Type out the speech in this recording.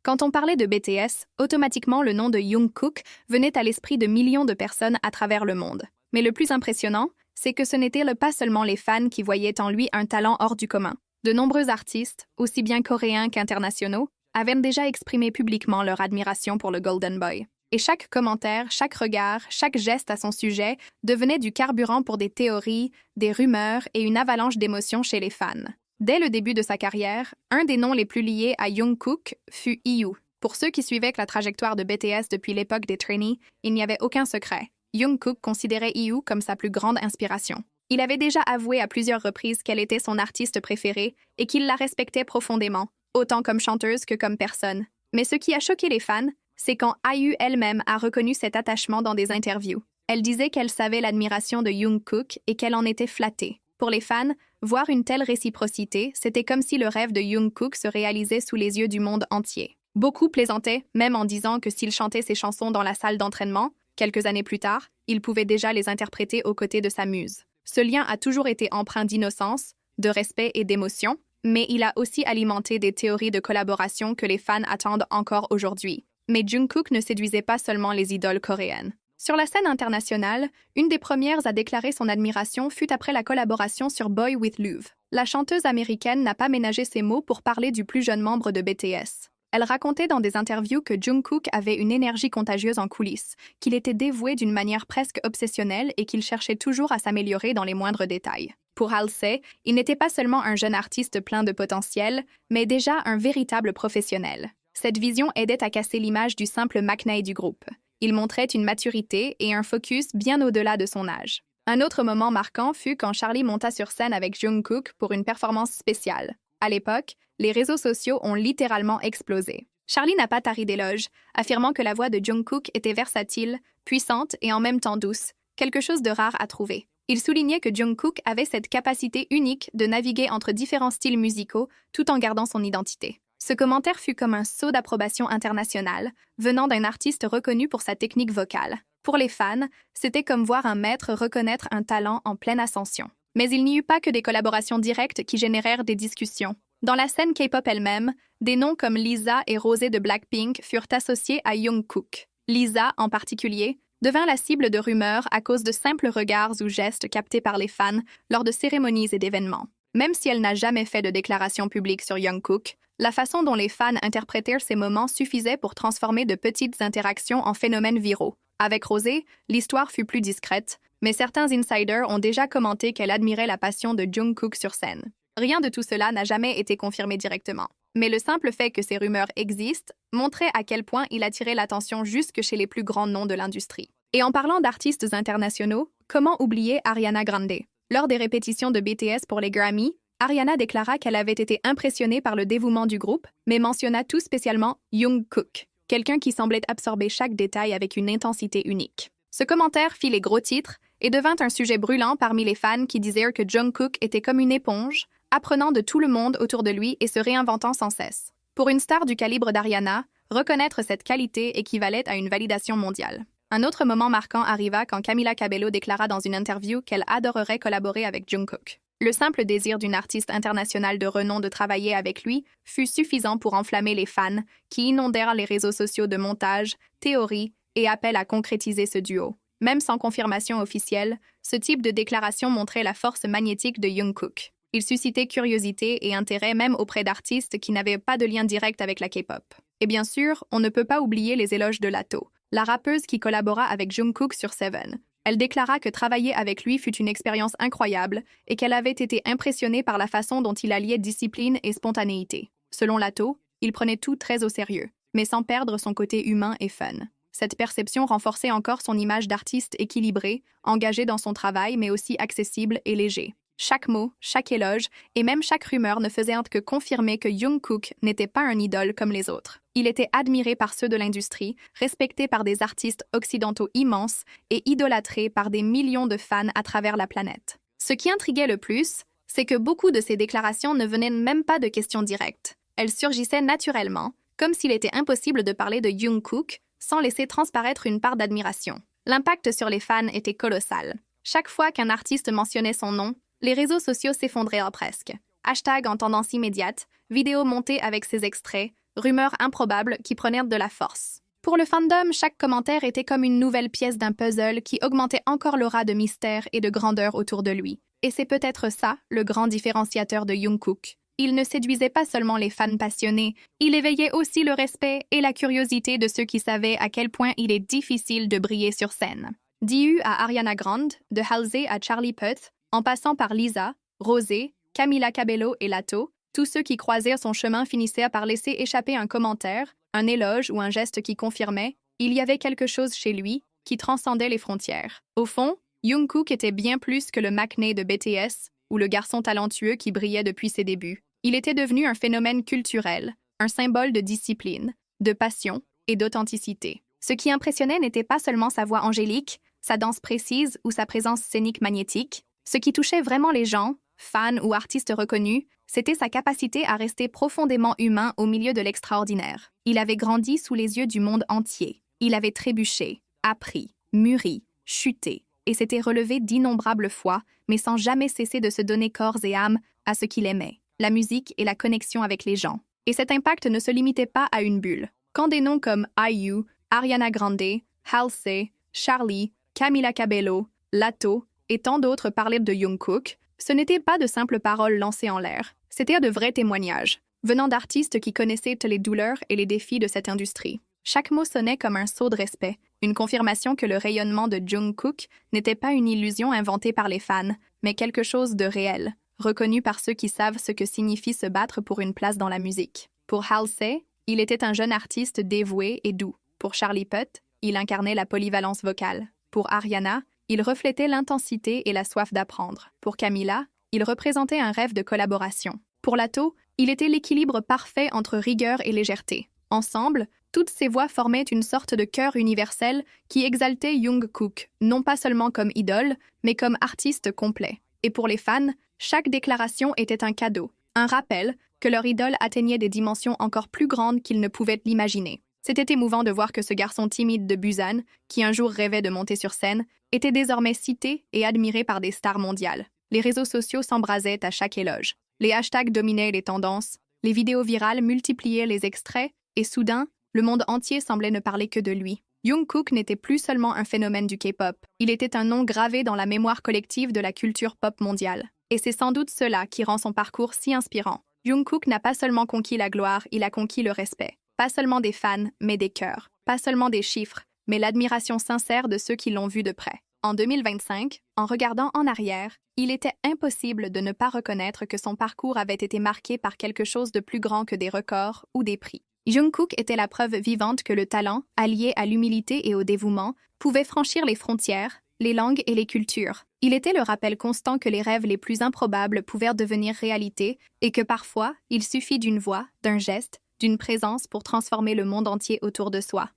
Quand on parlait de BTS, automatiquement le nom de Jungkook venait à l'esprit de millions de personnes à travers le monde. Mais le plus impressionnant, c'est que ce n'étaient pas seulement les fans qui voyaient en lui un talent hors du commun. De nombreux artistes, aussi bien coréens qu'internationaux, avaient déjà exprimé publiquement leur admiration pour le Golden Boy. Et chaque commentaire, chaque regard, chaque geste à son sujet devenait du carburant pour des théories, des rumeurs et une avalanche d'émotions chez les fans. Dès le début de sa carrière, un des noms les plus liés à Jungkook fut IU. Pour ceux qui suivaient la trajectoire de BTS depuis l'époque des trainees, il n'y avait aucun secret. Jungkook considérait IU comme sa plus grande inspiration. Il avait déjà avoué à plusieurs reprises qu'elle était son artiste préféré et qu'il la respectait profondément, autant comme chanteuse que comme personne. Mais ce qui a choqué les fans, c'est quand IU elle-même a reconnu cet attachement dans des interviews. Elle disait qu'elle savait l'admiration de Jungkook et qu'elle en était flattée. Pour les fans, voir une telle réciprocité, c'était comme si le rêve de Jungkook se réalisait sous les yeux du monde entier. Beaucoup plaisantaient, même en disant que s'il chantait ses chansons dans la salle d'entraînement, quelques années plus tard, il pouvait déjà les interpréter aux côtés de sa muse. Ce lien a toujours été empreint d'innocence, de respect et d'émotion, mais il a aussi alimenté des théories de collaboration que les fans attendent encore aujourd'hui. Mais Jungkook ne séduisait pas seulement les idoles coréennes. Sur la scène internationale, une des premières à déclarer son admiration fut après la collaboration sur Boy with Luv. La chanteuse américaine n'a pas ménagé ses mots pour parler du plus jeune membre de BTS. Elle racontait dans des interviews que Jungkook avait une énergie contagieuse en coulisses, qu'il était dévoué d'une manière presque obsessionnelle et qu'il cherchait toujours à s'améliorer dans les moindres détails. Pour Halsey, il n'était pas seulement un jeune artiste plein de potentiel, mais déjà un véritable professionnel. Cette vision aidait à casser l'image du simple McNay du groupe. Il montrait une maturité et un focus bien au-delà de son âge. Un autre moment marquant fut quand Charlie monta sur scène avec Jungkook pour une performance spéciale. À l'époque, les réseaux sociaux ont littéralement explosé. Charlie n'a pas tari d'éloges, affirmant que la voix de Jungkook était versatile, puissante et en même temps douce, quelque chose de rare à trouver. Il soulignait que Jungkook avait cette capacité unique de naviguer entre différents styles musicaux tout en gardant son identité. Ce commentaire fut comme un saut d'approbation internationale, venant d'un artiste reconnu pour sa technique vocale. Pour les fans, c'était comme voir un maître reconnaître un talent en pleine ascension. Mais il n'y eut pas que des collaborations directes qui générèrent des discussions. Dans la scène K-pop elle-même, des noms comme Lisa et Rosé de Blackpink furent associés à Jungkook. Lisa, en particulier, devint la cible de rumeurs à cause de simples regards ou gestes captés par les fans lors de cérémonies et d'événements. Même si elle n'a jamais fait de déclaration publique sur Jungkook, la façon dont les fans interprétèrent ces moments suffisait pour transformer de petites interactions en phénomènes viraux. Avec Rosé, l'histoire fut plus discrète, mais certains insiders ont déjà commenté qu'elle admirait la passion de Jungkook sur scène. Rien de tout cela n'a jamais été confirmé directement. Mais le simple fait que ces rumeurs existent montrait à quel point il attirait l'attention jusque chez les plus grands noms de l'industrie. Et en parlant d'artistes internationaux, comment oublier Ariana Grande? Lors des répétitions de BTS pour les Grammy, Ariana déclara qu'elle avait été impressionnée par le dévouement du groupe, mais mentionna tout spécialement Jungkook, quelqu'un qui semblait absorber chaque détail avec une intensité unique. Ce commentaire fit les gros titres et devint un sujet brûlant parmi les fans qui disaient que Jungkook était comme une éponge, apprenant de tout le monde autour de lui et se réinventant sans cesse. Pour une star du calibre d'Ariana, reconnaître cette qualité équivalait à une validation mondiale. Un autre moment marquant arriva quand Camila Cabello déclara dans une interview qu'elle adorerait collaborer avec Jungkook. Le simple désir d'une artiste internationale de renom de travailler avec lui fut suffisant pour enflammer les fans qui inondèrent les réseaux sociaux de montages, théories et appels à concrétiser ce duo. Même sans confirmation officielle, ce type de déclaration montrait la force magnétique de Jungkook. Il suscitait curiosité et intérêt même auprès d'artistes qui n'avaient pas de lien direct avec la K-pop. Et bien sûr, on ne peut pas oublier les éloges de Latto, la rappeuse qui collabora avec Jungkook sur Seven. Elle déclara que travailler avec lui fut une expérience incroyable et qu'elle avait été impressionnée par la façon dont il alliait discipline et spontanéité. Selon Latto, il prenait tout très au sérieux, mais sans perdre son côté humain et fun. Cette perception renforçait encore son image d'artiste équilibré, engagé dans son travail mais aussi accessible et léger. Chaque mot, chaque éloge et même chaque rumeur ne faisait que confirmer que Jungkook n'était pas un idole comme les autres. Il était admiré par ceux de l'industrie, respecté par des artistes occidentaux immenses et idolâtré par des millions de fans à travers la planète. Ce qui intriguait le plus, c'est que beaucoup de ces déclarations ne venaient même pas de questions directes. Elles surgissaient naturellement, comme s'il était impossible de parler de Jungkook sans laisser transparaître une part d'admiration. L'impact sur les fans était colossal. Chaque fois qu'un artiste mentionnait son nom, les réseaux sociaux s'effondrèrent presque. Hashtag en tendance immédiate, vidéos montées avec ses extraits, rumeurs improbables qui prenaient de la force. Pour le fandom, chaque commentaire était comme une nouvelle pièce d'un puzzle qui augmentait encore l'aura de mystère et de grandeur autour de lui. Et c'est peut-être ça, le grand différenciateur de Jungkook. Il ne séduisait pas seulement les fans passionnés, il éveillait aussi le respect et la curiosité de ceux qui savaient à quel point il est difficile de briller sur scène. D'IU à Ariana Grande, de Halsey à Charlie Puth, en passant par Lisa, Rosé, Camila Cabello et Latto, tous ceux qui croisaient son chemin finissaient par laisser échapper un commentaire, un éloge ou un geste qui confirmait « il y avait quelque chose chez lui » qui transcendait les frontières. Au fond, Jungkook était bien plus que le Maknae de BTS ou le garçon talentueux qui brillait depuis ses débuts. Il était devenu un phénomène culturel, un symbole de discipline, de passion et d'authenticité. Ce qui impressionnait n'était pas seulement sa voix angélique, sa danse précise ou sa présence scénique magnétique. Ce qui touchait vraiment les gens, fans ou artistes reconnus, c'était sa capacité à rester profondément humain au milieu de l'extraordinaire. Il avait grandi sous les yeux du monde entier. Il avait trébuché, appris, mûri, chuté, et s'était relevé d'innombrables fois, mais sans jamais cesser de se donner corps et âme à ce qu'il aimait, la musique et la connexion avec les gens. Et cet impact ne se limitait pas à une bulle. Quand des noms comme IU, Ariana Grande, Halsey, Charlie, Camila Cabello, Latto et tant d'autres parlaient de Jungkook, ce n'étaient pas de simples paroles lancées en l'air, c'était de vrais témoignages, venant d'artistes qui connaissaient les douleurs et les défis de cette industrie. Chaque mot sonnait comme un sceau de respect, une confirmation que le rayonnement de Jungkook n'était pas une illusion inventée par les fans, mais quelque chose de réel, reconnu par ceux qui savent ce que signifie se battre pour une place dans la musique. Pour Halsey, il était un jeune artiste dévoué et doux. Pour Charlie Puth, il incarnait la polyvalence vocale. Pour Ariana, il reflétait l'intensité et la soif d'apprendre. Pour Camila, il représentait un rêve de collaboration. Pour Latto, il était l'équilibre parfait entre rigueur et légèreté. Ensemble, toutes ces voix formaient une sorte de chœur universel qui exaltait Jungkook, non pas seulement comme idole, mais comme artiste complet. Et pour les fans, chaque déclaration était un cadeau, un rappel que leur idole atteignait des dimensions encore plus grandes qu'ils ne pouvaient l'imaginer. C'était émouvant de voir que ce garçon timide de Busan, qui un jour rêvait de monter sur scène, était désormais cité et admiré par des stars mondiales. Les réseaux sociaux s'embrasaient à chaque éloge. Les hashtags dominaient les tendances, les vidéos virales multipliaient les extraits, et soudain, le monde entier semblait ne parler que de lui. Jungkook n'était plus seulement un phénomène du K-pop, il était un nom gravé dans la mémoire collective de la culture pop mondiale. Et c'est sans doute cela qui rend son parcours si inspirant. Jungkook n'a pas seulement conquis la gloire, il a conquis le respect. Pas seulement des fans, mais des cœurs. Pas seulement des chiffres, mais l'admiration sincère de ceux qui l'ont vu de près. En 2025, en regardant en arrière, il était impossible de ne pas reconnaître que son parcours avait été marqué par quelque chose de plus grand que des records ou des prix. Jungkook était la preuve vivante que le talent, allié à l'humilité et au dévouement, pouvait franchir les frontières, les langues et les cultures. Il était le rappel constant que les rêves les plus improbables pouvaient devenir réalité et que parfois, il suffit d'une voix, d'un geste, d'une présence pour transformer le monde entier autour de soi.